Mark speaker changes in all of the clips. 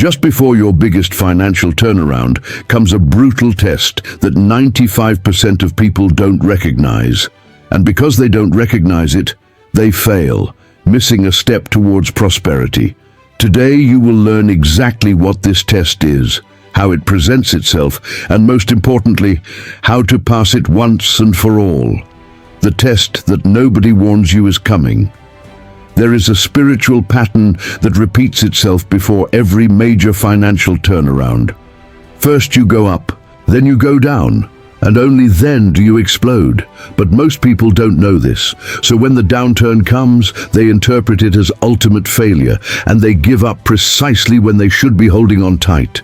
Speaker 1: Just before your biggest financial turnaround comes a brutal test that 95% of people don't recognize. And because they don't recognize it, they fail, missing a step towards prosperity. Today you will learn exactly what this test is, how it presents itself, and most importantly, how to pass it once and for all. The test that nobody warns you is coming. There is a spiritual pattern that repeats itself before every major financial turnaround. First you go up, then you go down, and only then do you explode. But most people don't know this, so when the downturn comes, they interpret it as ultimate failure, and they give up precisely when they should be holding on tight.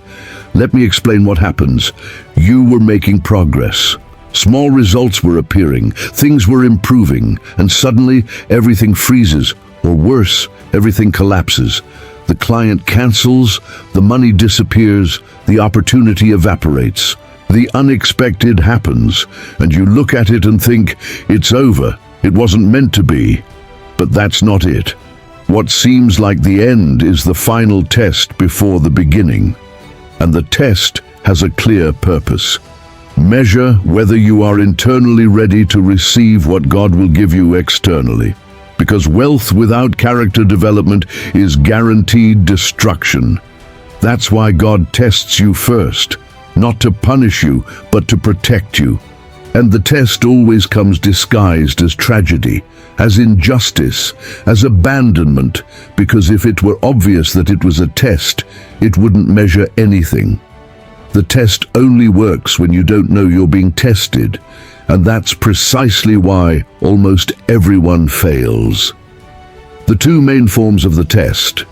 Speaker 1: Let me explain what happens. You were making progress. Small results were appearing, things were improving, and suddenly everything freezes. Or worse, everything collapses. The client cancels, the money disappears, the opportunity evaporates. The unexpected happens, and you look at it and think, it's over, it wasn't meant to be. But that's not it. What seems like the end is the final test before the beginning. And the test has a clear purpose. Measure whether you are internally ready to receive what God will give you externally. Because wealth without character development is guaranteed destruction. That's why God tests you first, not to punish you, but to protect you. And the test always comes disguised as tragedy, as injustice, as abandonment, because if it were obvious that it was a test, it wouldn't measure anything. The test only works when you don't know you're being tested. And that's precisely why almost everyone fails. The two main forms of the test.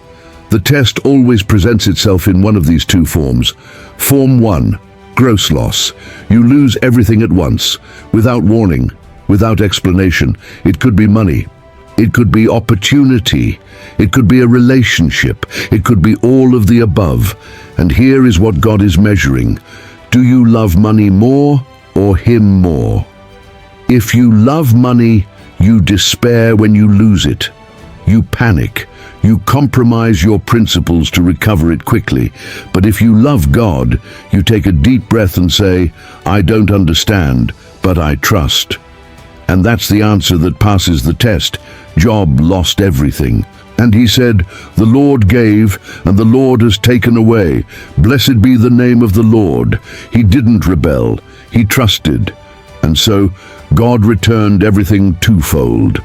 Speaker 1: The test always presents itself in one of these two forms. Form 1, gross loss. You lose everything at once, without warning, without explanation. It could be money. It could be opportunity. It could be a relationship. It could be all of the above. And here is what God is measuring. Do you love money more or Him more? If you love money, you despair when you lose it. You panic. You compromise your principles to recover it quickly. But if you love God, you take a deep breath and say, I don't understand, but I trust. And that's the answer that passes the test. Job lost everything. And he said, the Lord gave, and the Lord has taken away. Blessed be the name of the Lord. He didn't rebel. He trusted. And so God returned everything twofold.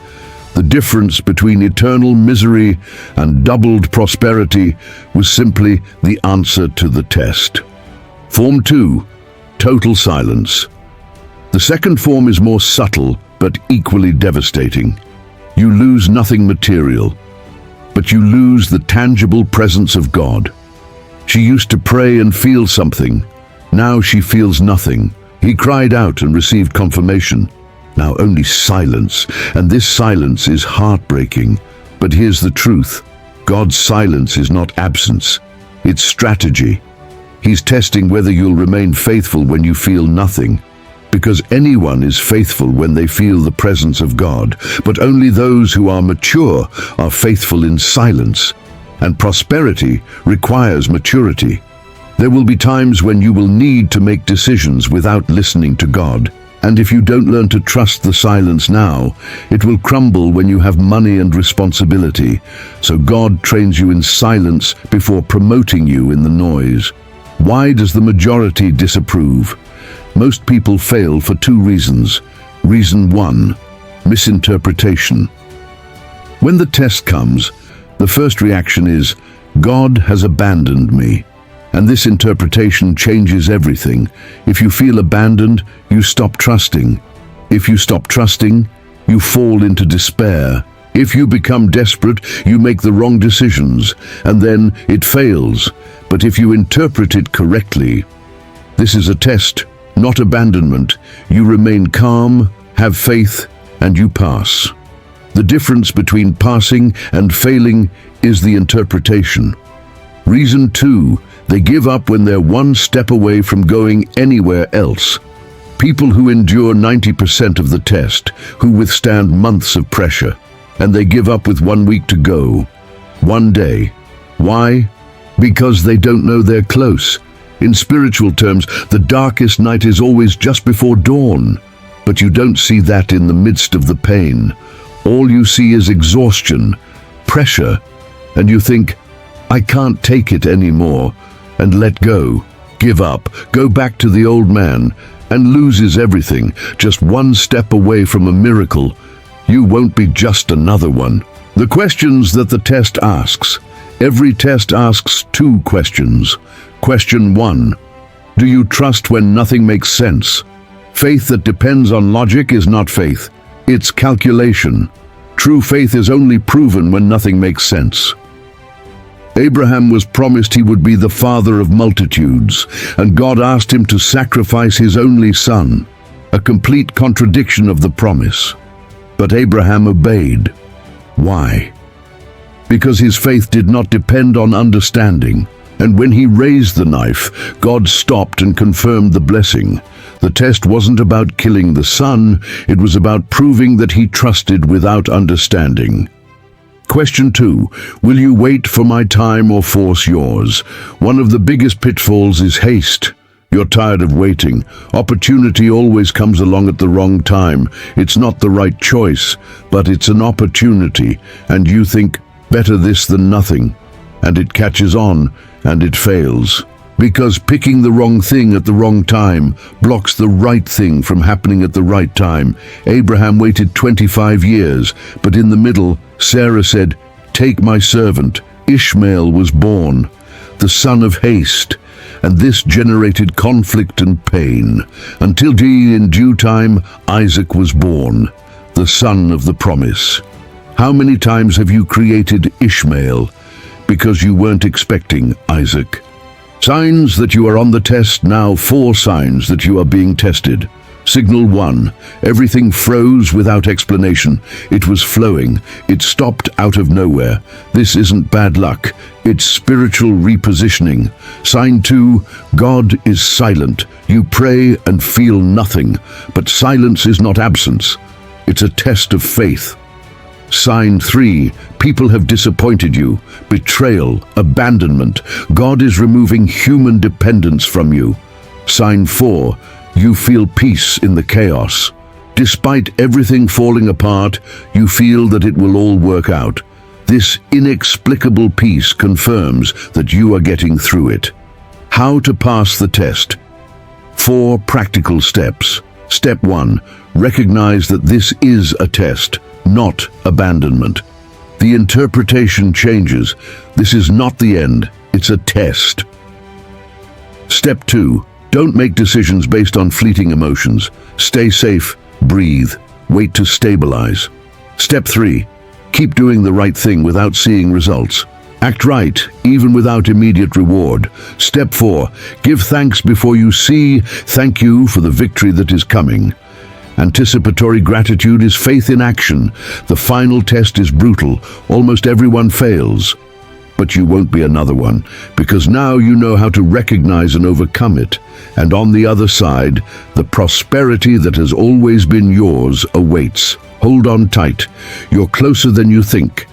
Speaker 1: The difference between eternal misery and doubled prosperity was simply the answer to the test. Form 2, total silence. The second form is more subtle, but equally devastating. You lose nothing material, but you lose the tangible presence of God. She used to pray and feel something. Now she feels nothing. He cried out and received confirmation. Now only silence, and this silence is heartbreaking. But here's the truth. God's silence is not absence. It's strategy. He's testing whether you'll remain faithful when you feel nothing. Because anyone is faithful when they feel the presence of God, but only those who are mature are faithful in silence. And prosperity requires maturity. There will be times when you will need to make decisions without listening to God. And if you don't learn to trust the silence now, it will crumble when you have money and responsibility. So God trains you in silence before promoting you in the noise. Why does the majority disapprove? Most people fail for two reasons. Reason 1, misinterpretation. When the test comes, the first reaction is, God has abandoned me. And this interpretation changes everything. If you feel abandoned, you stop trusting. If you stop trusting, you fall into despair. If you become desperate, you make the wrong decisions, and then it fails. But if you interpret it correctly, this is a test, not abandonment. You remain calm, have faith, and you pass. The difference between passing and failing is the interpretation. Reason 2, they give up when they're one step away from going anywhere else. People who endure 90% of the test, who withstand months of pressure, and they give up with 1 week to go. One day. Why? Because they don't know they're close. In spiritual terms, the darkest night is always just before dawn. But you don't see that in the midst of the pain. All you see is exhaustion, pressure, and you think, I can't take it anymore, and let go, give up, go back to the old man, and loses everything, just one step away from a miracle. You won't be just another one. The questions that the test asks. Every test asks two questions. Question 1. Do you trust when nothing makes sense? Faith that depends on logic is not faith. It's calculation. True faith is only proven when nothing makes sense. Abraham was promised he would be the father of multitudes, and God asked him to sacrifice his only son, a complete contradiction of the promise. But Abraham obeyed. Why? Because his faith did not depend on understanding, and when he raised the knife, God stopped and confirmed the blessing. The test wasn't about killing the son, it was about proving that he trusted without understanding. Question 2. Will you wait for my time or force yours? One of the biggest pitfalls is haste. You're tired of waiting. Opportunity always comes along at the wrong time. It's not the right choice, but it's an opportunity, and you think, better this than nothing. And it catches on, and it fails. Because picking the wrong thing at the wrong time blocks the right thing from happening at the right time. Abraham waited 25 years, but in the middle, Sarah said, "Take my servant." Ishmael was born, the son of haste, and this generated conflict and pain, until in due time Isaac was born, the son of the promise. How many times have you created Ishmael because you weren't expecting Isaac? Signs that you are on the test now. 4 signs that you are being tested. Signal 1. Everything froze without explanation. It was flowing. It stopped out of nowhere. This isn't bad luck. It's spiritual repositioning. Sign 2. God is silent. You pray and feel nothing. But silence is not absence. It's a test of faith. Sign 3. People have disappointed you. Betrayal, abandonment. God is removing human dependence from you. Sign 4. You feel peace in the chaos. Despite everything falling apart, you feel that it will all work out. This inexplicable peace confirms that you are getting through it. How to pass the test. 4 practical steps. Step 1. Recognize that this is a test, not abandonment. The interpretation changes. This is not the end, it's a test. Step 2. Don't make decisions based on fleeting emotions. Stay safe, breathe, wait to stabilize. Step 3. Keep doing the right thing without seeing results. Act right, even without immediate reward. Step 4. Give thanks before you see. Thank you for the victory that is coming. Anticipatory gratitude is faith in action. The final test is brutal. Almost everyone fails. But you won't be another one, because now you know how to recognize and overcome it. And on the other side, the prosperity that has always been yours awaits. Hold on tight. You're closer than you think.